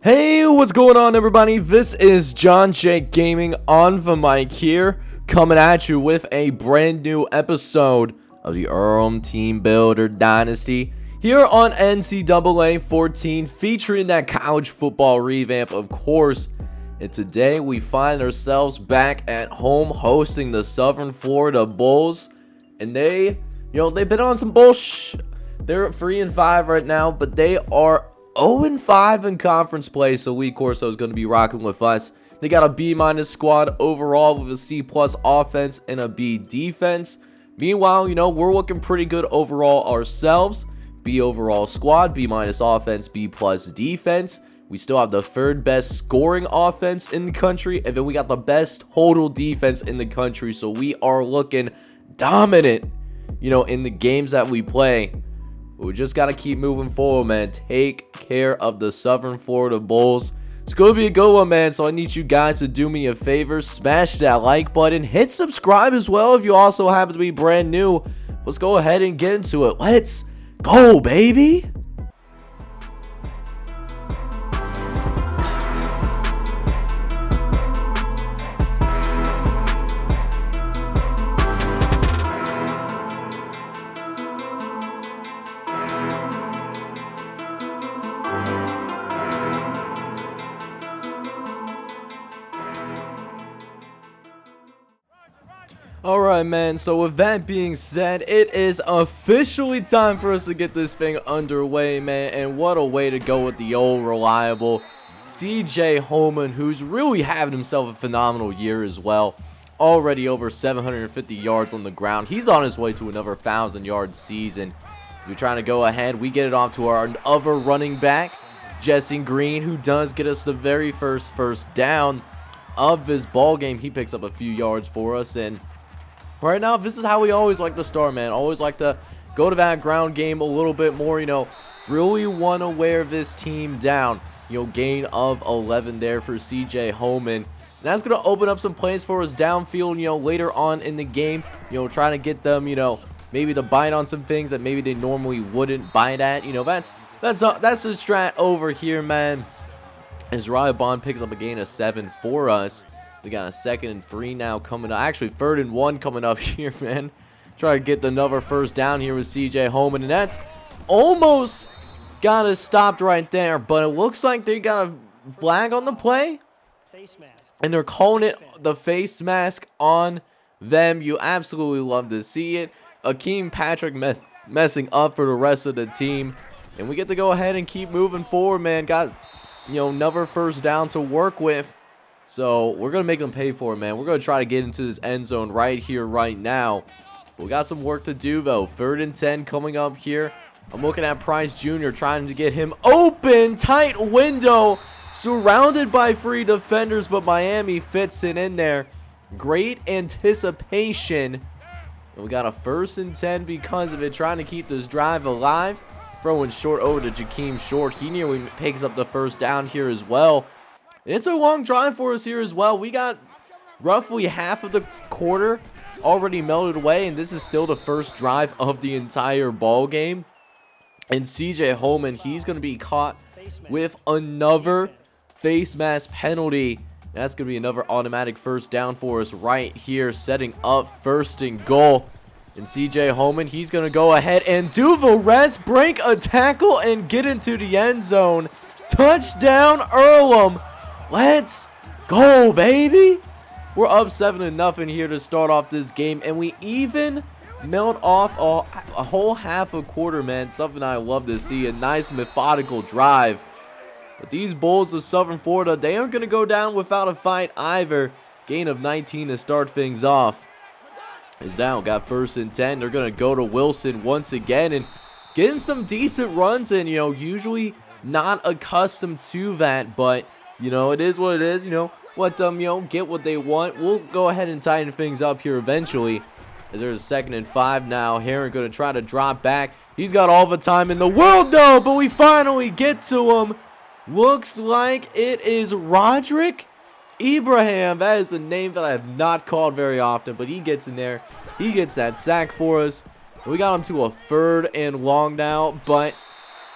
Hey, what's going on, everybody? This is John J Gaming on the mic here, coming at you with a brand new episode of the Earlham Teambuilder Dynasty here on NCAA 14, featuring that college football revamp, of course. And today we find ourselves back at home hosting the Southern Florida Bulls, and they've been on some bullshit. They're at 3-5 right now, but they are 0-5 in conference play, so Lee Corso is going to be rocking with us. They got a B- squad overall with a C+ offense and a B defense. Meanwhile, we're looking pretty good overall ourselves. B overall squad, B- offense, B+ defense. We still have the third best scoring offense in the country, and then we got the best total defense in the country, so we are looking dominant, in the games that we play. We just got to keep moving forward, man. Take care of the Southern Florida Bulls. It's going to be a good one, man. So I need you guys to do me a favor. Smash that like button. Hit subscribe as well if you also happen to be brand new. Let's go ahead and get into it. Let's go, baby. Alright, man, so with that being said, it is officially time for us to get this thing underway, man. And what a way to go with the old reliable CJ Holman, who's really having himself a phenomenal year as well. Already over 750 yards on the ground. He's on his way to another 1,000-yard season. We're trying to go ahead. We get it off to our other running back, Jesse Green, who does get us the very first down of this ball game. He picks up a few yards for us, and right now, this is how we always like to start, man. Always like to go to that ground game a little bit more, really want to wear this team down. Gain of 11 there for CJ Holman. And that's going to open up some plays for us downfield, later on in the game. Trying to get them, maybe to bite on some things that maybe they normally wouldn't bite at. That's the strat over here, man. As Ryan Bond picks up a gain of 7 for us. We got a 2nd and 3 now coming up. Actually, 3rd and 1 coming up here, man. Try to get another first down here with CJ Holman. And that's almost got us stopped right there. But it looks like they got a flag on the play. And they're calling it the face mask on them. You absolutely love to see it. Akeem Patrick messing up for the rest of the team. And we get to go ahead and keep moving forward, man. Got, another first down to work with. So we're going to make them pay for it, man. We're going to try to get into this end zone right here, right now. But we got some work to do, though. 3rd and 10 coming up here. I'm looking at Price Jr. trying to get him open. Tight window. Surrounded by 3 defenders, but Miami fits it in there. Great anticipation. And we got a 1st and 10 because of it. Trying to keep this drive alive. Throwing short over to Jakeem Short. He nearly picks up the first down here as well. It's a long drive for us here as well. We got roughly half of the quarter already melted away, and this is still the first drive of the entire ball game. And CJ Holman, he's going to be caught with another face mask penalty. That's going to be another automatic first down for us right here, setting up 1st and goal. And CJ Holman, he's going to go ahead and do the rest, break a tackle, and get into the end zone. Touchdown, Earlham. Let's go, baby. We're up 7-0 here to start off this game, and we even milled off a whole half a quarter, man. Something I love to see. A nice methodical drive. But these Bulls of Southern Florida, they aren't going to go down without a fight either. Gain of 19 to start things off. Is down. Got 1st and 10. They're going to go to Wilson once again and getting some decent runs in. Usually not accustomed to that, but it is what it is. Let them, get what they want. We'll go ahead and tighten things up here eventually. As there's a 2nd and 5 now. Heron going to try to drop back. He's got all the time in the world, though, but we finally get to him. Looks like it is Roderick Ibrahim. That is a name that I have not called very often, but he gets in there. He gets that sack for us. We got him to a 3rd and long now, but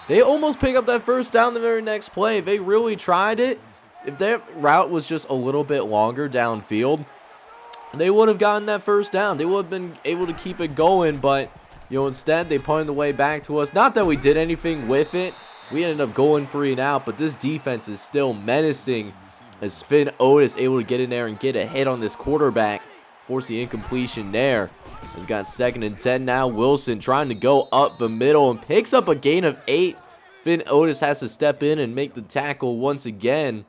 they almost pick up that first down the very next play. They really tried it. If their route was just a little bit longer downfield, they would have gotten that first down. They would have been able to keep it going, but, instead they punted the way back to us. Not that we did anything with it. We ended up going 3 and out, but this defense is still menacing as Finn Otis able to get in there and get a hit on this quarterback. Force the incompletion there. He's got 2nd and 10 now. Wilson trying to go up the middle and picks up a gain of 8. Finn Otis has to step in and make the tackle once again.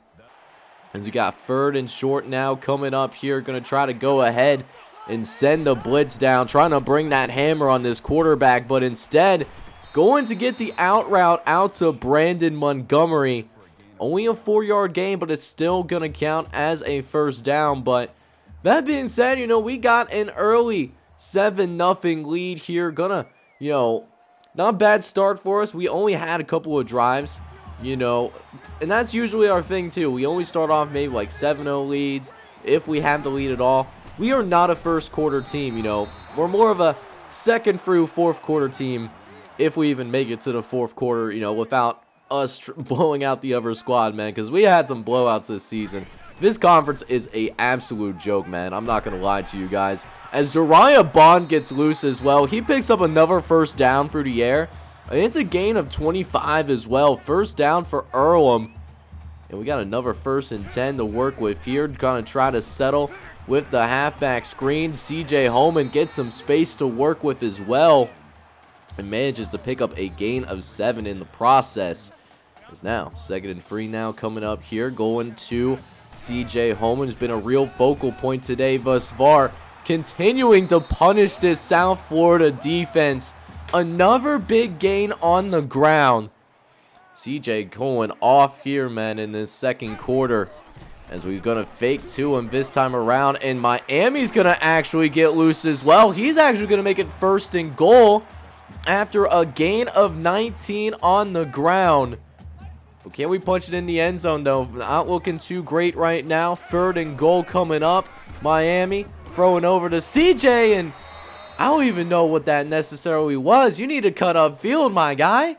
As we got 3rd and short now coming up here. Going to try to go ahead and send the blitz down. Trying to bring that hammer on this quarterback, but instead going to get the out route out to Brandon Montgomery. Only a 4-yard gain, but it's still going to count as a first down. But that being said, we got an early 7-0 lead here. Gonna, not a bad start for us. We only had a couple of drives, and that's usually our thing too. We only start off maybe like 7-0 leads if we have the lead at all. We are not a first quarter team, We're more of a 2nd through 4th quarter team if we even make it to the 4th quarter, without us blowing out the other squad, man, because we had some blowouts this season. This conference is a absolute joke, man. I'm not going to lie to you guys. As Zariah Bond gets loose as well, he picks up another first down through the air. And it's a gain of 25 as well. First down for Earlham. And we got another 1st and 10 to work with here. Going to try to settle with the halfback screen. CJ Holman gets some space to work with as well. And manages to pick up a gain of 7 in the process. It's now 2nd and 3 now coming up here. Going to CJ Holman has been a real focal point today thus far. Continuing to punish this South Florida defense. Another big gain on the ground. CJ going off here, man, in this 2nd quarter. As we're going to fake to him this time around. And Miami's going to actually get loose as well. He's actually going to make it 1st and goal after a gain of 19 on the ground. But can we punch it in the end zone, though? Not looking too great right now. 3rd and goal coming up. Miami throwing over to CJ, and I don't even know what that necessarily was. You need to cut up field, my guy.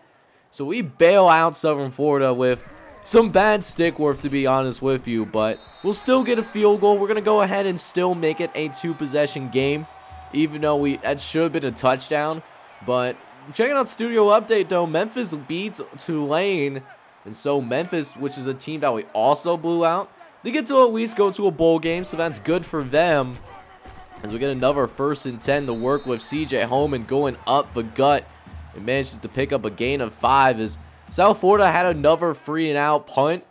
So we bail out Southern Florida with some bad stick work, to be honest with you, but we'll still get a field goal. We're going to go ahead and still make it a 2-possession game, even though that should have been a touchdown. But checking out Studio Update, though, Memphis beats Tulane. And so Memphis, which is a team that we also blew out, they get to at least go to a bowl game, so that's good for them. As we get another 1st and 10 to work with. CJ Holman going up the gut and manages to pick up a gain of 5 as South Florida had another 3-and-out punt.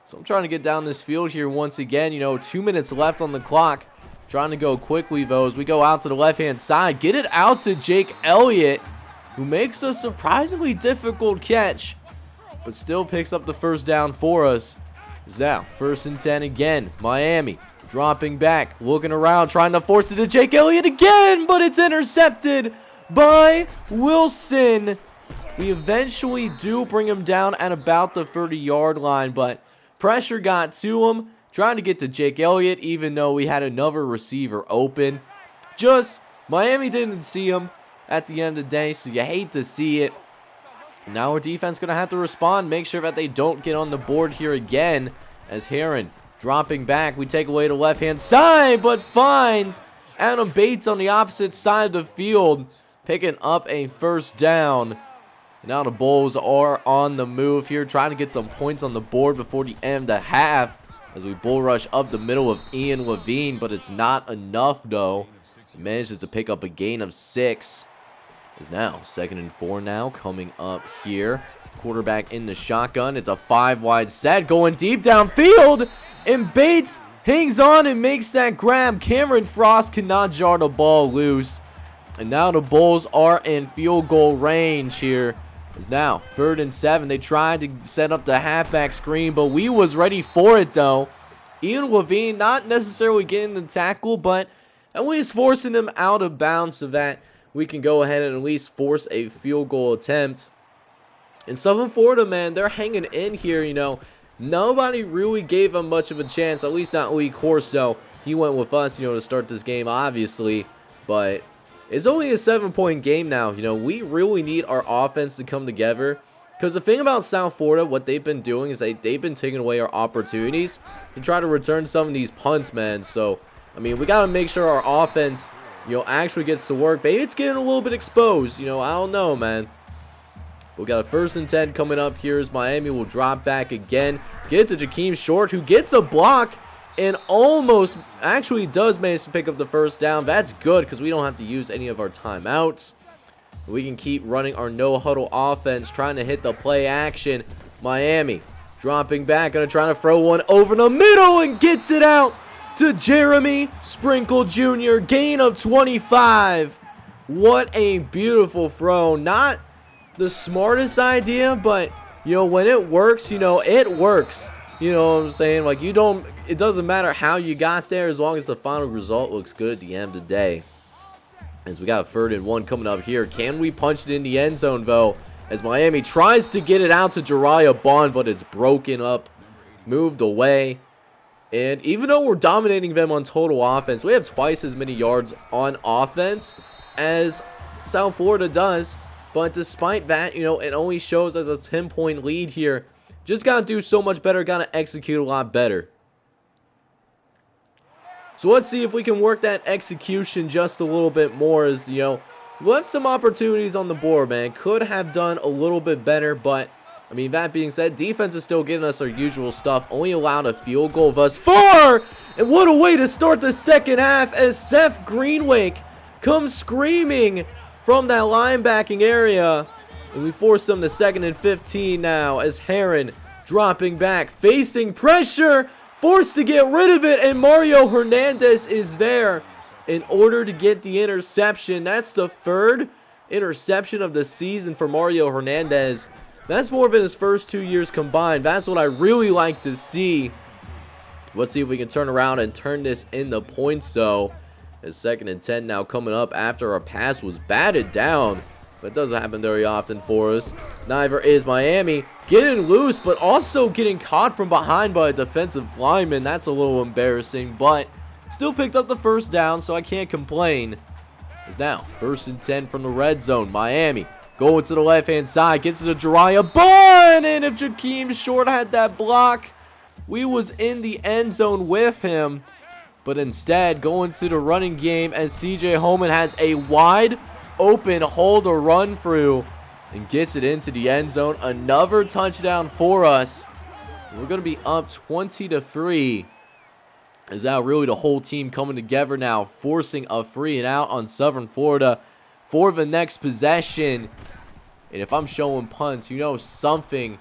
So I'm trying to get down this field here once again. 2 minutes left on the clock. Trying to go quickly, though, as we go out to the left-hand side. Get it out to Jake Elliott, who makes a surprisingly difficult catch, but still picks up the first down for us. It's now 1st and 10 again. Miami dropping back, looking around, trying to force it to Jake Elliott again, but it's intercepted by Wilson. We eventually do bring him down at about the 30-yard line, but pressure got to him, trying to get to Jake Elliott, even though we had another receiver open. Miami didn't see him at the end of the day, so you hate to see it. Now our defense going to have to respond, make sure that they don't get on the board here again. As Heron dropping back, we take away the left-hand side, but finds Adam Bates on the opposite side of the field, picking up a first down. Now the Bulls are on the move here, trying to get some points on the board before the end of the half. As we bull rush up the middle of Ian Levine, but it's not enough, though. He manages to pick up a gain of 6. Is now 2nd and 4 now coming up here. Quarterback in the shotgun. It's a 5-wide set going deep downfield, and Bates hangs on and makes that grab. Cameron Frost cannot jar the ball loose, and now the Bulls are in field goal range here. It's now 3rd and 7. They tried to set up the halfback screen, but we was ready for it, though. Ian Levine not necessarily getting the tackle, but at least forcing him out of bounds so that we can go ahead and at least force a field goal attempt. In Southern Florida, man, they're hanging in here, Nobody really gave them much of a chance, at least not Lee Corso. He went with us, to start this game, obviously. But it's only a 7-point game now. We really need our offense to come together, Because the thing about South Florida, what they've been doing is they've been taking away our opportunities to try to return some of these punts, man. So, I mean, we got to make sure our offense, you know, actually gets to work. Maybe it's getting a little bit exposed, you know, I don't know, man. We got a 1st and 10 coming up here as Miami will drop back again. Get to Jakeem Short, who gets a block and almost actually does manage to pick up the 1st down. That's good because we don't have to use any of our timeouts. We can keep running our no-huddle offense, trying to hit the play action. Miami dropping back, going to try to throw one over the middle and gets it out to Jeremy Sprinkle Jr. Gain of 25. What a beautiful throw. Not the smartest idea, but, you know, when it works, you know, it works. You know what I'm saying? Like, it doesn't matter how you got there as long as the final result looks good at the end of the day. As we got 3rd and 1 coming up here. Can we punch it in the end zone, though? As Miami tries to get it out to Jariah Bond, but it's broken up, moved away. And even though we're dominating them on total offense, we have twice as many yards on offense as South Florida does. But despite that, you know, it only shows as a 10-point lead here. Just got to do so much better. Got to execute a lot better. So let's see if we can work that execution just a little bit more. As, you know, left some opportunities on the board, man. Could have done a little bit better, but, I mean, that being said, defense is still giving us our usual stuff. Only allowed a field goal thus far. And what a way to start the second half as Seth Greenwake comes screaming from that linebacking area. And we force them to 2nd and 15 now as Heron dropping back, facing pressure, forced to get rid of it, and Mario Hernandez is there in order to get the interception. That's the 3rd interception of the season for Mario Hernandez. That's more than his first 2 years combined. That's what I really like to see. Let's see if we can turn around and turn this into points, though. As 2nd and 10 now coming up after our pass was batted down. But it doesn't happen very often for us. Neither is Miami. Getting loose, but also getting caught from behind by a defensive lineman. That's a little embarrassing, but still picked up the 1st down, so I can't complain. It's now 1st and 10 from the red zone. Miami going to the left-hand side. Gets it to Jariah Bond. And if Jakeem Short had that block, we was in the end zone with him. But instead, going to the running game as C.J. Holman has a wide open hole to run through and gets it into the end zone. Another touchdown for us. We're going to be up 20-3. Is now really the whole team coming together now, forcing a 3 and out on Southern Florida for the next possession. And if I'm showing punts, you know something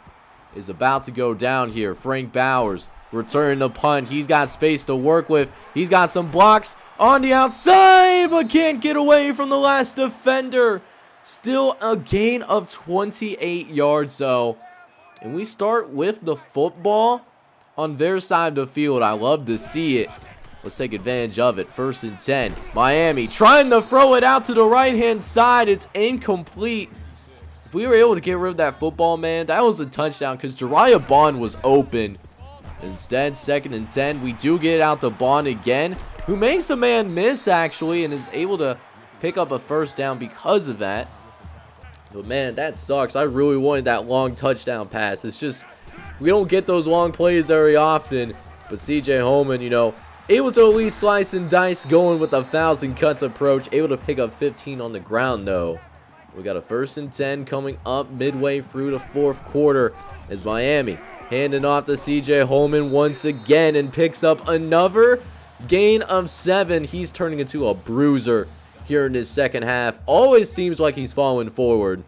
is about to go down here. Frank Bowers returning the punt. He's got space to work with. He's got some blocks on the outside, but can't get away from the last defender. Still a gain of 28 yards, though. And we start with the football on their side of the field. I love to see it. Let's take advantage of it. 1st and 10. Miami trying to throw it out to the right-hand side. It's incomplete. If we were able to get rid of that football, man, that was a touchdown because Jariah Bond was open. Instead, 2nd and 10. We do get it out to Bond again, who makes a man miss, actually, and is able to pick up a 1st down because of that. But, man, that sucks. I really wanted that long touchdown pass. It's just, we don't get those long plays very often. But C.J. Holman, you know, able to at least slice and dice, going with a 1,000 cuts approach. Able to pick up 15 on the ground, though. We got a 1st and 10 coming up midway through the 4th quarter as Miami handing off to C.J. Holman once again and picks up another gain of 7. He's turning into a bruiser here in his second half. Always seems like he's falling forward.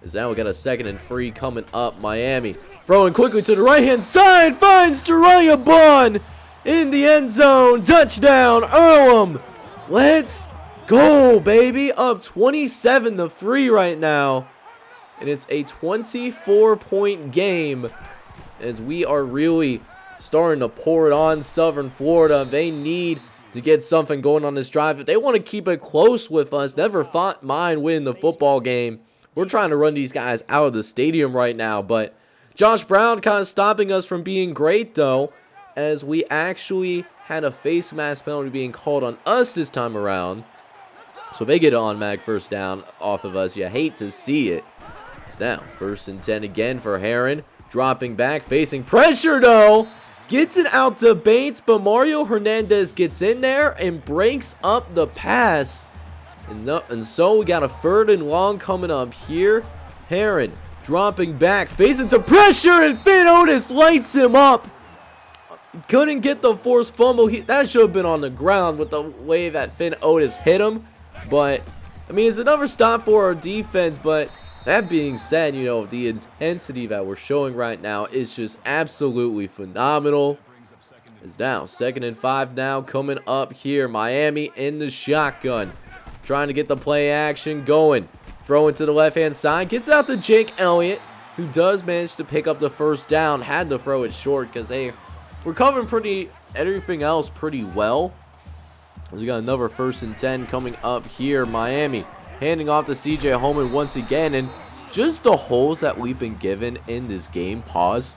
As now we got a 2nd and 3 coming up. Miami throwing quickly to the right-hand side. Finds Jariah Bond in the end zone. Touchdown, Earlham. Let's go, baby. Up 27-3 right now. And it's a 24-point game as we are really starting to pour it on Southern Florida. They need to get something going on this drive. If they want to keep it close with us, never mind winning the football game. We're trying to run these guys out of the stadium right now. But Josh Brown kind of stopping us from being great, though, as we actually had a face mask penalty being called on us this time around. So they get an automatic 1st down off of us. You hate to see it. It's now 1st and 10 again for Heron. Dropping back, facing pressure though. Gets it out to Bates, but Mario Hernandez gets in there and breaks up the pass. And so we got a 3rd and long coming up here. Heron dropping back, facing some pressure, and Finn Otis lights him up. Couldn't get the forced fumble. That should have been on the ground with the way that Finn Otis hit him. But, I mean, it's another stop for our defense. But that being said, you know, the intensity that we're showing right now is just absolutely phenomenal. It's now 2nd and 5 now coming up here. Miami in the shotgun. Trying to get the play action going. Throwing to the left-hand side. Gets out to Jake Elliott, who does manage to pick up the 1st down. Had to throw it short because they were covering everything else pretty well. We got another 1st and 10 coming up here. Miami handing off to CJ Holman once again. And just the holes that we've been given in this game, pause,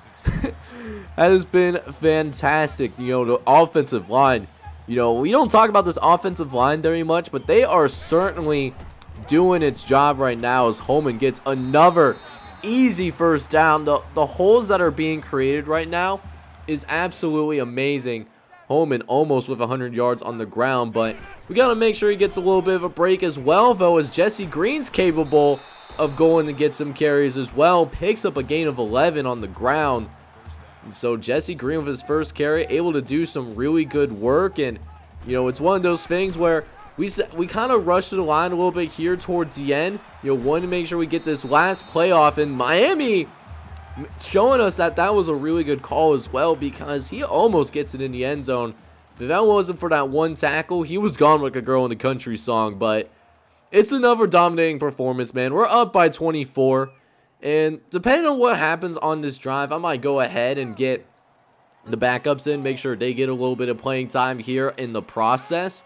has been fantastic. You know, the offensive line, you know, we don't talk about this offensive line very much, but they are certainly doing its job right now as Holman gets another easy 1st down. The holes that are being created right now is absolutely amazing. Holman almost with 100 yards on the ground, but we got to make sure he gets a little bit of a break as well, though, as Jesse Green's capable of going to get some carries as well. Picks up a gain of 11 on the ground. And so Jesse Green with his 1st carry, able to do some really good work. And, you know, it's one of those things where we kind of rushed to the line a little bit here towards the end. You know, wanted to make sure we get this last playoff. And Miami showing us that that was a really good call as well, because he almost gets it in the end zone. If that wasn't for that one tackle, he was gone like a girl in the country song. But it's another dominating performance, man. We're up by 24. And depending on what happens on this drive, I might go ahead and get the backups in, make sure they get a little bit of playing time here in the process.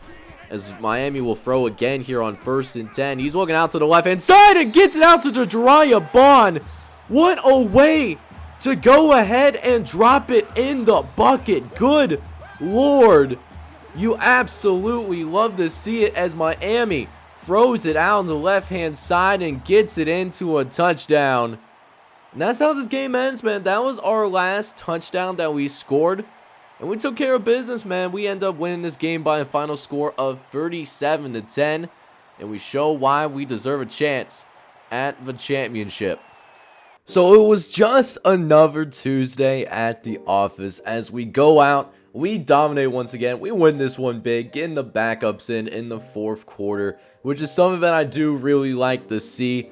As Miami will throw again here on 1st and 10. He's looking out to the left-hand side and gets it out to Jariah Bond. What a way to go ahead and drop it in the bucket. Good Lord. You absolutely love to see it as Miami throws it out on the left-hand side and gets it into a touchdown. And that's how this game ends, man. That was our last touchdown that we scored. And we took care of business, man. We end up winning this game by a final score of 37-10. And we show why we deserve a chance at the championship. So it was just another Tuesday at the office as we go out. We dominate once again. We win this one big, getting the backups in the 4th quarter, which is something that I do really like to see.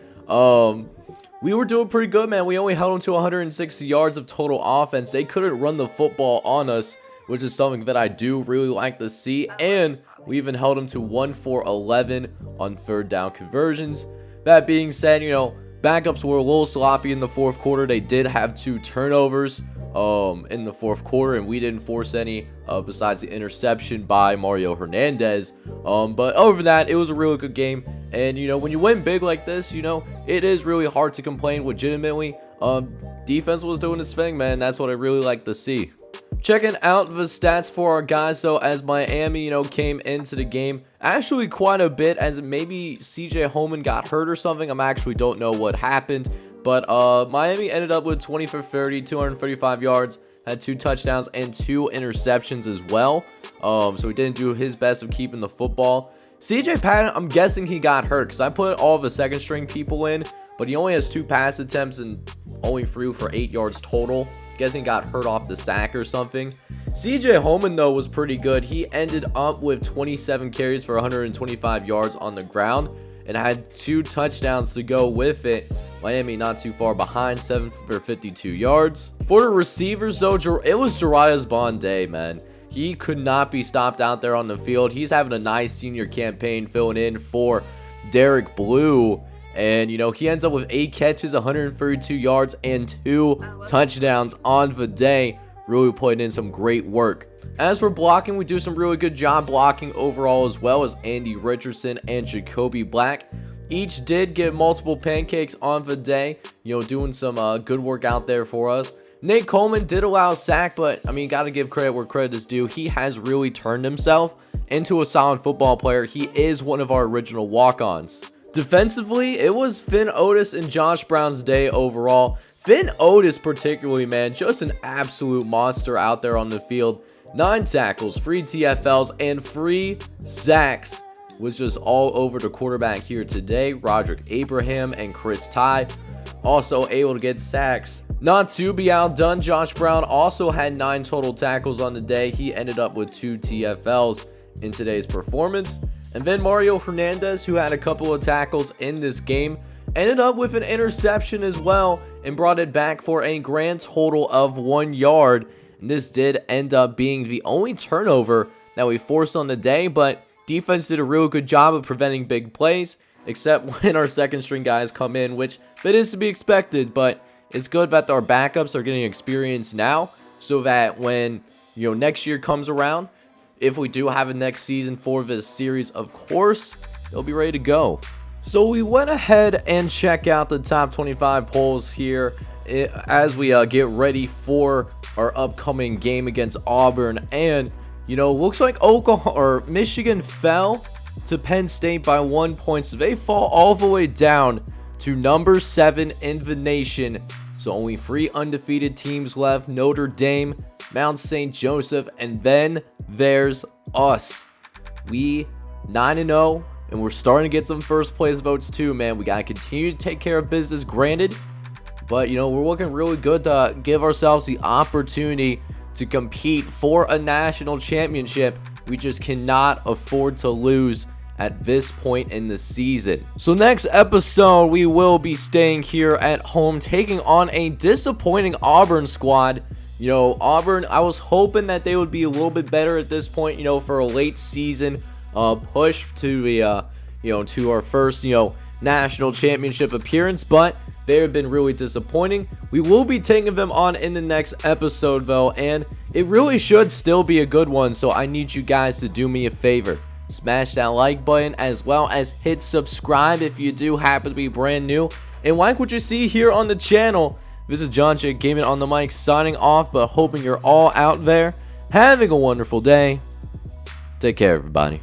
We were doing pretty good, man. We only held them to 160 yards of total offense. They couldn't run the football on us, which is something that I do really like to see. And we even held them to 1 for 11 on 3rd down conversions. That being said, you know, backups were a little sloppy in the 4th quarter. They did have 2 turnovers in the 4th quarter, and we didn't force any besides the interception by Mario Hernandez. But over that, it was a really good game. And, you know, when you win big like this, you know, it is really hard to complain legitimately. Defense was doing its thing, man. That's what I really like to see. Checking out the stats for our guys. So as Miami, you know, came into the game actually quite a bit, as maybe CJ Holman got hurt or something. I actually don't know what happened. But Miami ended up with 20 for 30, 235 yards, had 2 touchdowns and 2 interceptions as well. So he didn't do his best of keeping the football. CJ Patton, I'm guessing he got hurt because I put all the 2nd string people in, but he only has 2 pass attempts and only threw for 8 yards total. Guessing got hurt off the sack or something. CJ Holman, though, was pretty good. He ended up with 27 carries for 125 yards on the ground and had 2 touchdowns to go with it. Miami not too far behind, 7 for 52 yards. For the receivers, though, it was Jariah Bond day, man. He could not be stopped out there on the field. He's having a nice senior campaign filling in for Derek Blue. And, you know, he ends up with 8 catches, 132 yards, and 2 touchdowns on the day. Really putting in some great work. As for blocking, we do some really good job blocking overall, as well as Andy Richardson and Jacoby Black. Each did get multiple pancakes on the day, you know, doing some good work out there for us. Nate Coleman did allow a sack, but, I mean, got to give credit where credit is due. He has really turned himself into a solid football player. He is one of our original walk-ons. Defensively, it was Finn Otis and Josh Brown's day overall. Finn Otis particularly, man, just an absolute monster out there on the field. 9 tackles, free TFLs, and free sacks. Was just all over the quarterback here today. Roderick Abraham and Chris Ty also able to get sacks. Not to be outdone, Josh Brown also had 9 total tackles on the day. He ended up with 2 TFLs in today's performance. And then Mario Hernandez, who had a couple of tackles in this game, ended up with an interception as well and brought it back for a grand total of 1 yard. And this did end up being the only turnover that we forced on the day, but defense did a real good job of preventing big plays, except when our second string guys come in, which that is to be expected, but it's good that our backups are getting experience now so that when, next year comes around, if we do have a next season for this series, of course, they'll be ready to go. So we went ahead and check out the top 25 polls here as we get ready for our upcoming game against Auburn. And, looks like Michigan fell to Penn State by 1 point. So they fall all the way down to number 7 in the nation. So only 3 undefeated teams left: Notre Dame, Mount St. Joseph, and then there's us. We 9-0, and we're starting to get some first place votes too, man. We got to continue to take care of business, granted, but we're looking really good to give ourselves the opportunity to compete for a national championship. We just cannot afford to lose at this point in the season. So next episode, we will be staying here at home, taking on a disappointing Auburn squad. Auburn, I was hoping that they would be a little bit better at this point, for a late season push to the, to our first, national championship appearance, but they have been really disappointing. We will be taking them on in the next episode, though, and it really should still be a good one, so I need you guys to do me a favor. Smash that like button, as well as hit subscribe if you do happen to be brand new, and like what you see here on the channel. This is John J. Gaming on the mic, signing off, but hoping you're all out there having a wonderful day. Take care, everybody.